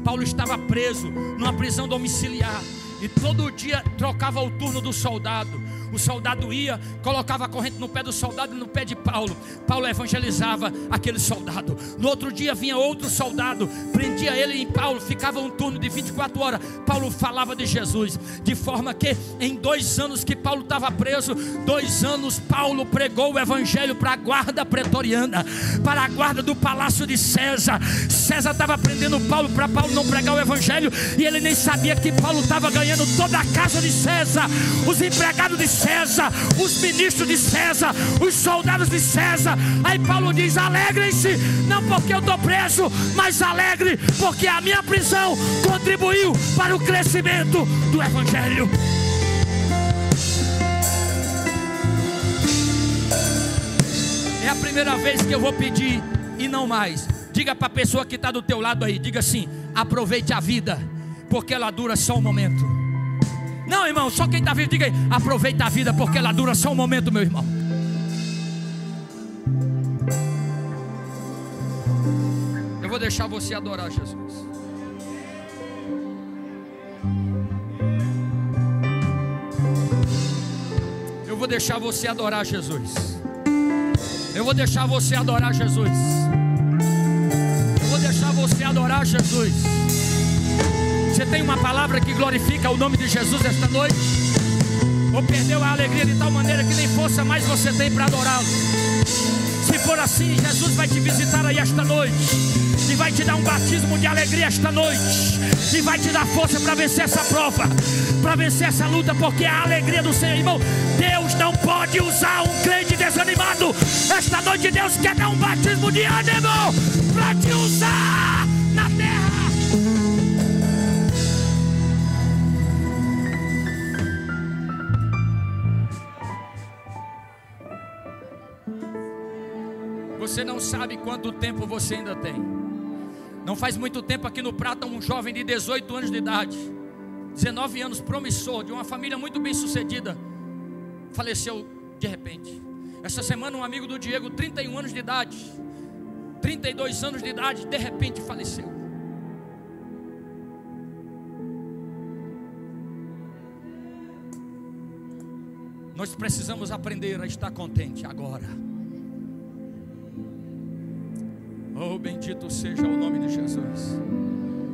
Paulo estava preso numa prisão domiciliar, e todo dia trocava o turno do soldado. O soldado ia, colocava a corrente no pé do soldado e no pé de Paulo. Paulo evangelizava aquele soldado. No outro dia vinha outro soldado, prendia ele em Paulo, ficava um turno de 24 horas. Paulo falava de Jesus, de forma que em 2 anos que Paulo estava preso, 2 anos Paulo pregou o evangelho para a guarda pretoriana, para a guarda do palácio de César. César estava prendendo Paulo para Paulo não pregar o evangelho, e ele nem sabia que Paulo estava ganhando toda a casa de César, os empregados de César, os ministros de César, os soldados de César. Aí Paulo diz: alegrem-se, não porque eu estou preso, mas alegre porque a minha prisão contribuiu para o crescimento do evangelho. É a primeira vez que eu vou pedir e não mais. Diga para a pessoa que está do teu lado aí, diga assim: aproveite a vida, porque ela dura só um momento. Não, irmão, só quem está vivo, diga aí: aproveita a vida, porque ela dura só um momento, meu irmão. Eu vou deixar você adorar Jesus. Eu vou deixar você adorar Jesus. Eu vou deixar você adorar Jesus. Eu vou deixar você adorar Jesus. Você tem uma palavra que glorifica o nome de Jesus esta noite? Ou perdeu a alegria de tal maneira que nem força mais você tem para adorá-lo? Se for assim, Jesus vai te visitar aí esta noite, e vai te dar um batismo de alegria esta noite, e vai te dar força para vencer essa prova, para vencer essa luta, porque a alegria do Senhor, irmão, Deus não pode usar um crente desanimado. Esta noite Deus quer dar um batismo de ânimo para te usar na terra. Você não sabe quanto tempo você ainda tem. Não faz muito tempo aqui no Prata, um jovem de 18 anos de idade, 19 anos, promissor, de uma família muito bem sucedida, faleceu de repente. Essa semana um amigo do Diego, 31 anos de idade, 32 anos de idade, de repente faleceu. Nós precisamos aprender a estar contente agora. Oh, bendito seja o nome de Jesus.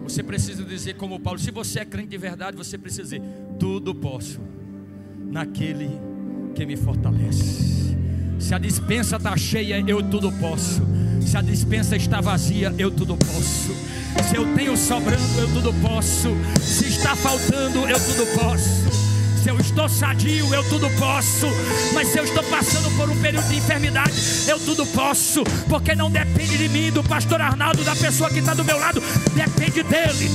Você precisa dizer como Paulo, se você é crente de verdade, você precisa dizer: tudo posso naquele que me fortalece. Se a despensa está cheia, eu tudo posso. Se a despensa está vazia, eu tudo posso. Se eu tenho sobrando, eu tudo posso. Se está faltando, eu tudo posso. Se eu estou sadio, eu tudo posso. Mas se eu estou passando por um período de enfermidade, eu tudo posso. Porque não depende de mim, do pastor Arnaldo, da pessoa que está do meu lado. Depende dele.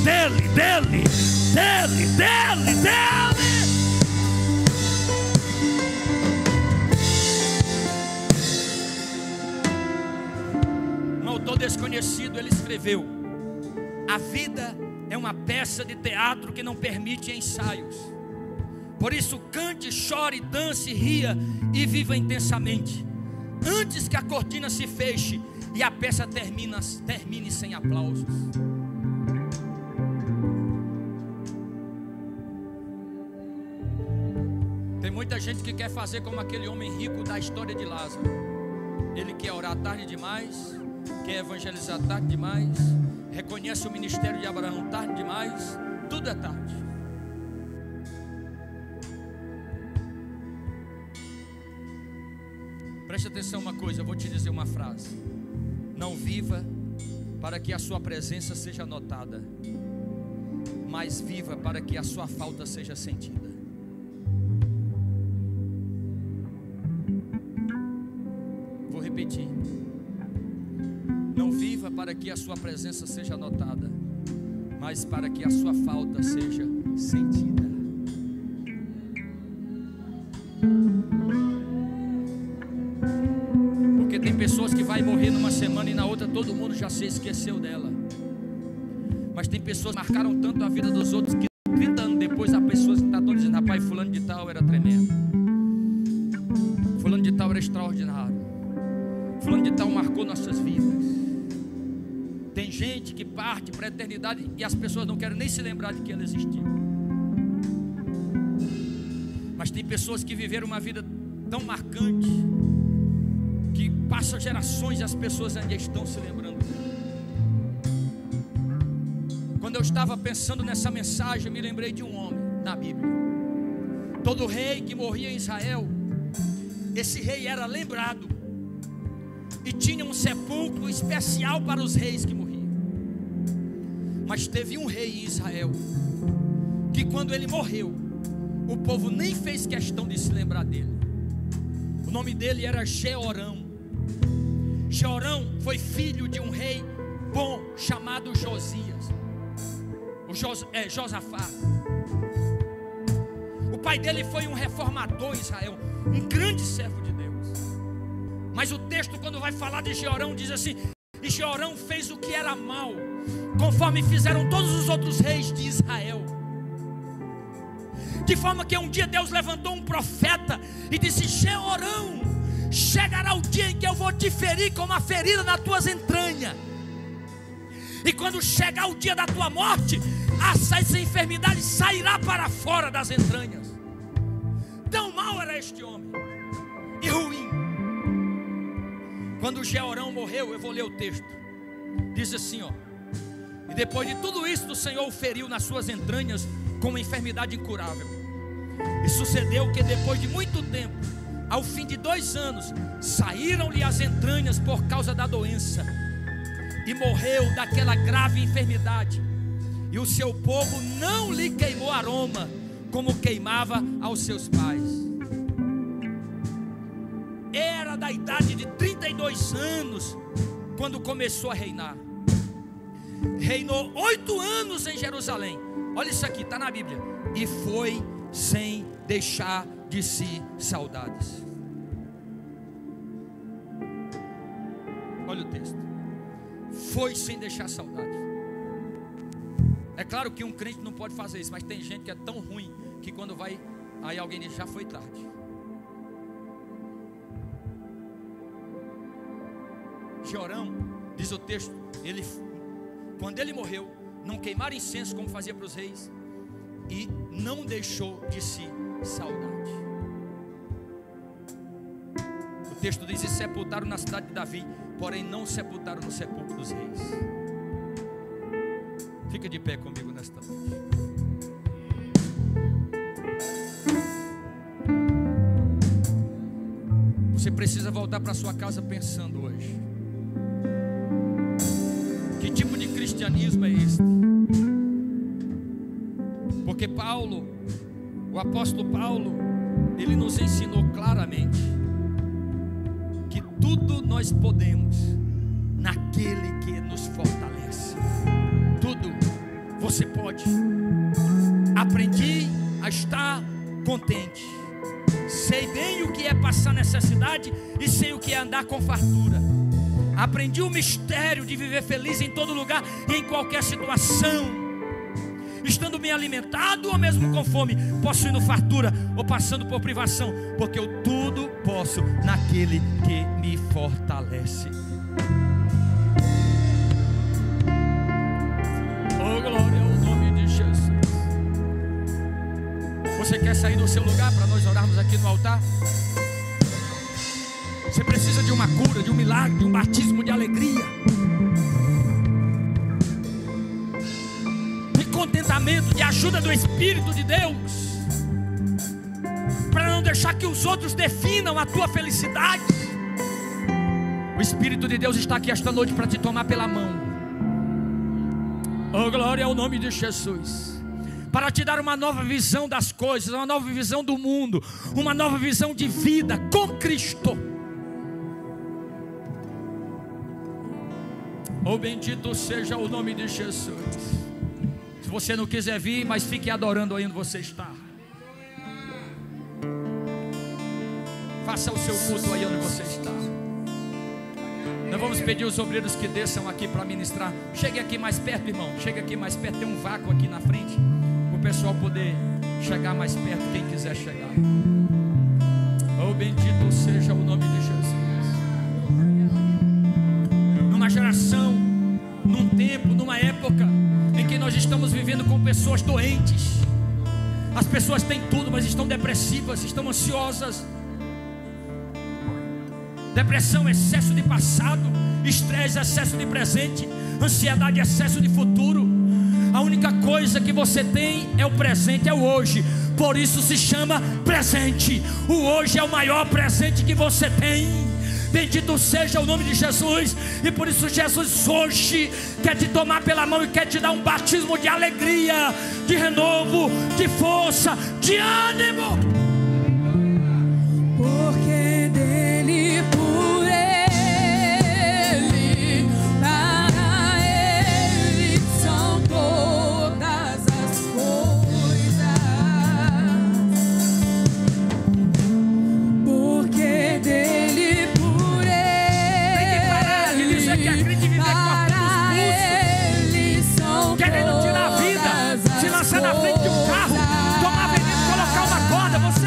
Um autor desconhecido, ele escreveu: a vida é uma peça de teatro que não permite ensaios. Por isso cante, chore, dance, ria e viva intensamente, antes que a cortina se feche e a peça termine sem aplausos. Tem muita gente que quer fazer como aquele homem rico da história de Lázaro. Ele quer orar tarde demais, quer evangelizar tarde demais, reconhece o ministério de Abraão tarde demais, tudo é tarde. Preste atenção uma coisa, eu vou te dizer uma frase: não viva para que a sua presença seja notada, mas viva para que a sua falta seja sentida. Vou repetir: não viva para que a sua presença seja notada, mas para que a sua falta seja sentida. Tem pessoas que vai morrer numa semana e na outra todo mundo já se esqueceu dela. Mas tem pessoas que marcaram tanto a vida dos outros que 30 anos depois há pessoas que estão dizendo: rapaz, fulano de tal era tremendo, fulano de tal era extraordinário, fulano de tal marcou nossas vidas. Tem gente que parte para a eternidade e as pessoas não querem nem se lembrar de que ela existiu. Mas tem pessoas que viveram uma vida tão marcante que passa gerações e as pessoas ainda estão se lembrando dela. Quando eu estava pensando nessa mensagem, eu me lembrei de um homem na Bíblia. Todo rei que morria em Israel, esse rei era lembrado e tinha um sepulcro especial para os reis que morriam. Mas teve um rei em Israel que quando ele morreu, o povo nem fez questão de se lembrar dele. O nome dele era Jeorão. Jeorão foi filho de um rei bom chamado Josias, Josafá. O pai dele foi um reformador em Israel, um grande servo de Deus. Mas o texto, quando vai falar de Jeorão, diz assim: e Jeorão fez o que era mal, conforme fizeram todos os outros reis de Israel. De forma que um dia Deus levantou um profeta e disse: Jeorão, chegará o dia em que eu vou te ferir com uma ferida nas tuas entranhas. E quando chegar o dia da tua morte, essa enfermidade sairá para fora das entranhas. Tão mau era este homem e ruim. Quando Jeorão morreu, eu vou ler o texto. Diz assim, ó: e depois de tudo isso, o Senhor o feriu nas suas entranhas com uma enfermidade incurável. E sucedeu que depois de muito tempo, ao fim de 2 anos, saíram-lhe as entranhas por causa da doença, e morreu daquela grave enfermidade. E o seu povo não lhe queimou aroma, como queimava aos seus pais. Era da idade de 32 anos quando começou a reinar. Reinou 8 anos em Jerusalém. Olha isso aqui, está na Bíblia. E foi sem deixar de si saudades. Olha o texto. Foi sem deixar saudades. É claro que um crente não pode fazer isso, mas tem gente que é tão ruim que quando vai, aí alguém diz: já foi tarde. Jeorão, diz o texto, quando ele morreu, não queimaram incenso como fazia para os reis, e não deixou de si saudade. O texto diz: e sepultaram na cidade de Davi, porém não sepultaram no sepulcro dos reis. Fica de pé comigo nesta noite. Você precisa voltar para sua casa pensando hoje: que tipo de cristianismo é este? Porque Paulo, o apóstolo Paulo, ele nos ensinou claramente que tudo nós podemos naquele que nos fortalece. Tudo você pode. Aprendi a estar contente. Sei bem o que é passar necessidade e sei o que é andar com fartura. Aprendi o mistério de viver feliz em todo lugar e em qualquer situação. estando bem alimentado ou mesmo com fome, possuindo fartura ou passando por privação, porque eu tudo posso naquele que me fortalece. Oh, glória ao nome de Jesus. Você quer sair do seu lugar para nós orarmos aqui no altar? Você precisa de uma cura, de um milagre, de um batismo de alegria, de contentamento, de ajuda do Espírito de Deus, para não deixar que os outros definam a tua felicidade. O Espírito de Deus está aqui esta noite para te tomar pela mão. Oh, glória ao nome de Jesus. Para te dar uma nova visão das coisas, uma nova visão do mundo, uma nova visão de vida com Cristo. Oh, bendito seja o nome de Jesus. Se você não quiser vir, mas fique adorando aí onde você está. Faça o seu culto aí onde você está. Nós vamos pedir os obreiros que desçam aqui para ministrar. Chegue aqui mais perto, irmão. Chegue aqui mais perto, tem um vácuo aqui na frente, para o pessoal poder chegar mais perto, quem quiser chegar. Oh, bendito seja o nome de Jesus. Numa geração, num tempo, numa época em que nós estamos vivendo com pessoas doentes. As pessoas têm tudo, mas estão depressivas, estão ansiosas. Depressão, excesso de passado. Estresse, excesso de presente. Ansiedade, excesso de futuro. A única coisa que você tem é o presente, é o hoje. Por isso se chama presente. O hoje é o maior presente que você tem. Bendito seja o nome de Jesus. E por isso Jesus hoje quer te tomar pela mão e quer te dar um batismo de alegria, de renovo, de força, de ânimo. Porque dele, por ele, para ele são todas as coisas. Porque dele, por ele, tem que parar de dizer que acredita e viver cortando os pulsos, querendo tirar a vida, se lançar na frente de um carro, tomar veneno, colocar uma corda. Você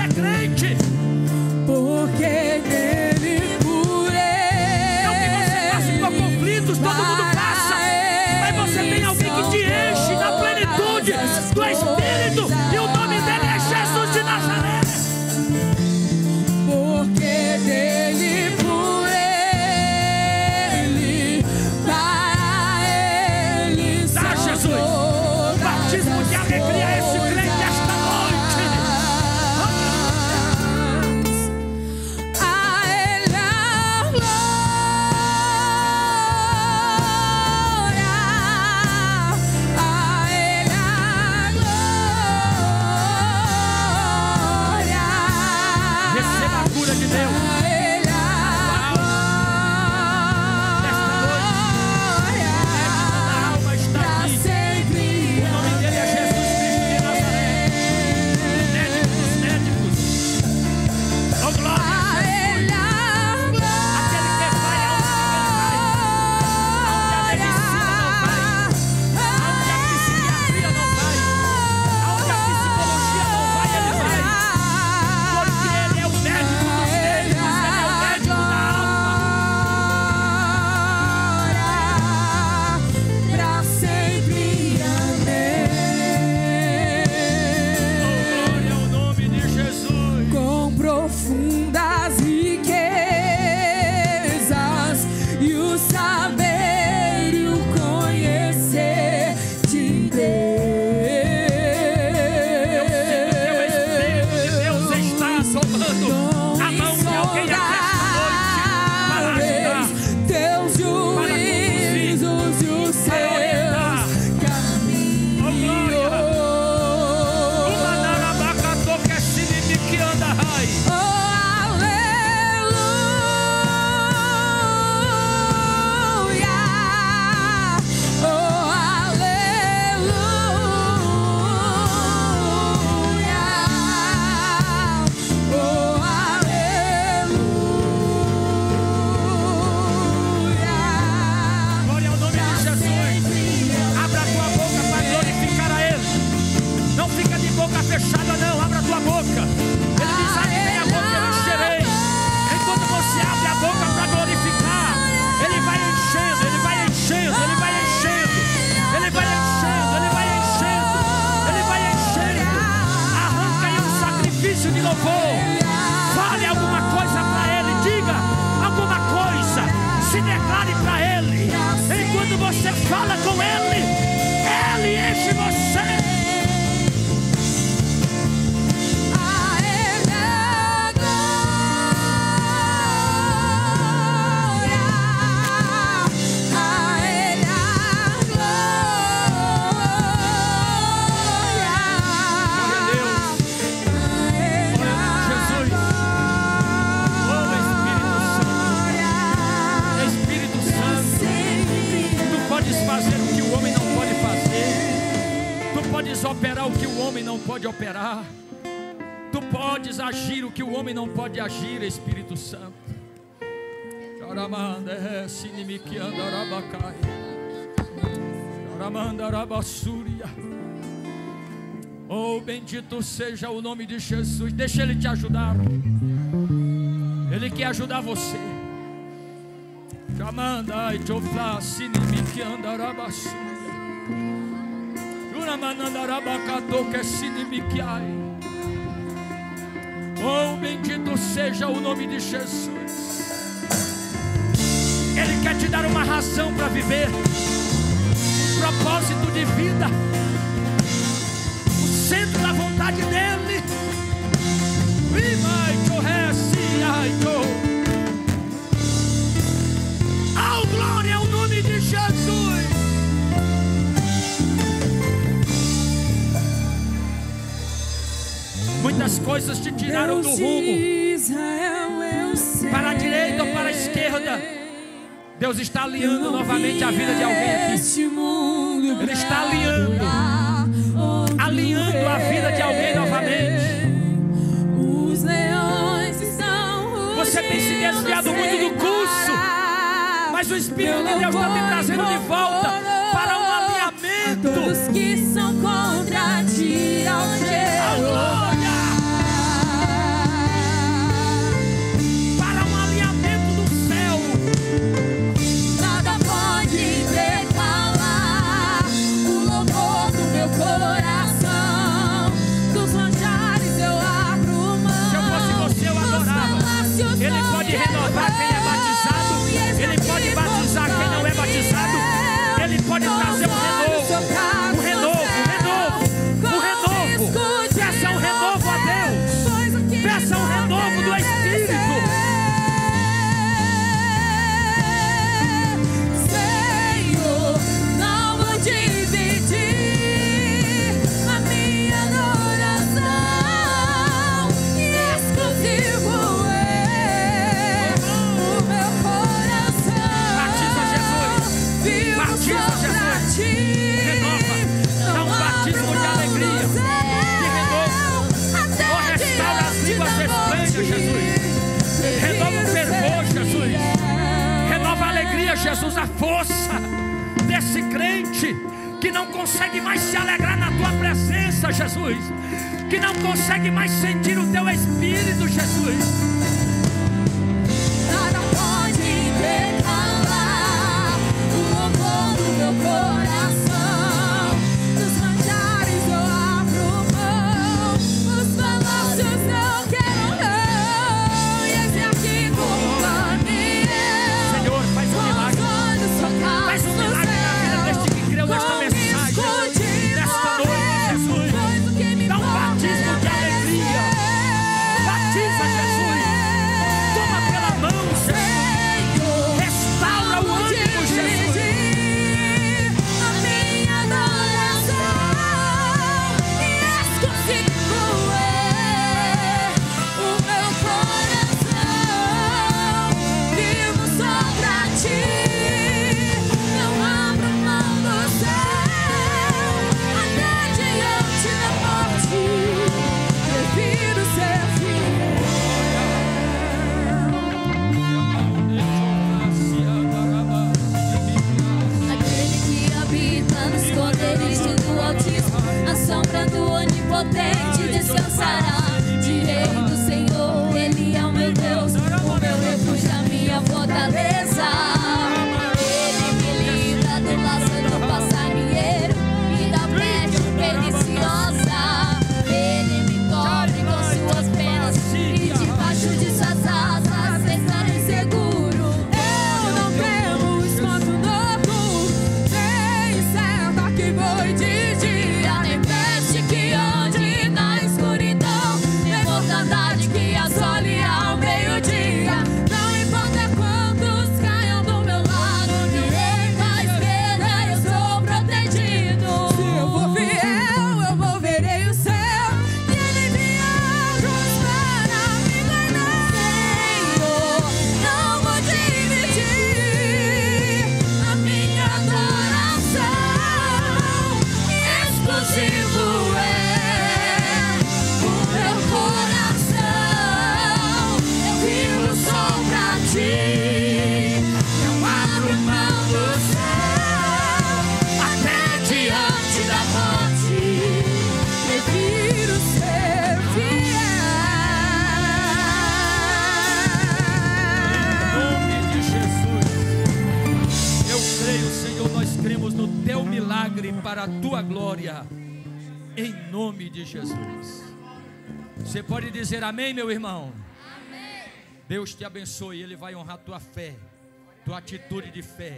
operar o que o homem não pode operar. Tu podes agir o que o homem não pode agir, Espírito Santo. Oh, bendito seja o nome de Jesus. Deixa Ele te ajudar. Ele quer ajudar você. Oh, bendito seja o nome de Jesus. Ele quer te dar uma razão para viver, um propósito de vida, o centro da vontade dEle. Oh, glória ao nome de Jesus. Muitas coisas te tiraram do rumo, para a direita ou para a esquerda. Deus está alinhando novamente a vida de alguém aqui. Ele está alinhando a vida de alguém novamente. Você tem se desviado muito do curso, mas o Espírito de Deus está te trazendo de volta para um alinhamento. Todos que são contra ti, glória! Para um alinhamento do céu. Nada pode decalar o louvor do meu coração. Dos manjares eu abro mão. Se eu fosse você, eu adorava. Ele pode renovar quem é batizado. Ele pode batizar quem não é batizado. Ele pode trazer um renovo. Peça um renovo a Deus. Peça um renovo do Espírito. Senhor, não vou dividir a minha adoração. Exclusivo o meu coração. Batiza Jesus. Batiza Jesus. Renova. Dá um batismo de alegria. Jesus, renova o fervor, Jesus, renova a alegria, Jesus, a força desse crente que não consegue mais se alegrar na tua presença, Jesus, que não consegue mais sentir o teu Espírito, Jesus. Nada pode decalar o louvor do meu coração. Dos manjares eu abro mão, os palácios não quero. Nesta mensagem, nesta noite, Jesus, dá um batismo de alegria. Batiza, Jesus. a tua glória, em nome de Jesus. Você pode dizer amém, meu irmão? Amém. Deus te abençoe, Ele vai honrar tua fé, tua atitude de fé.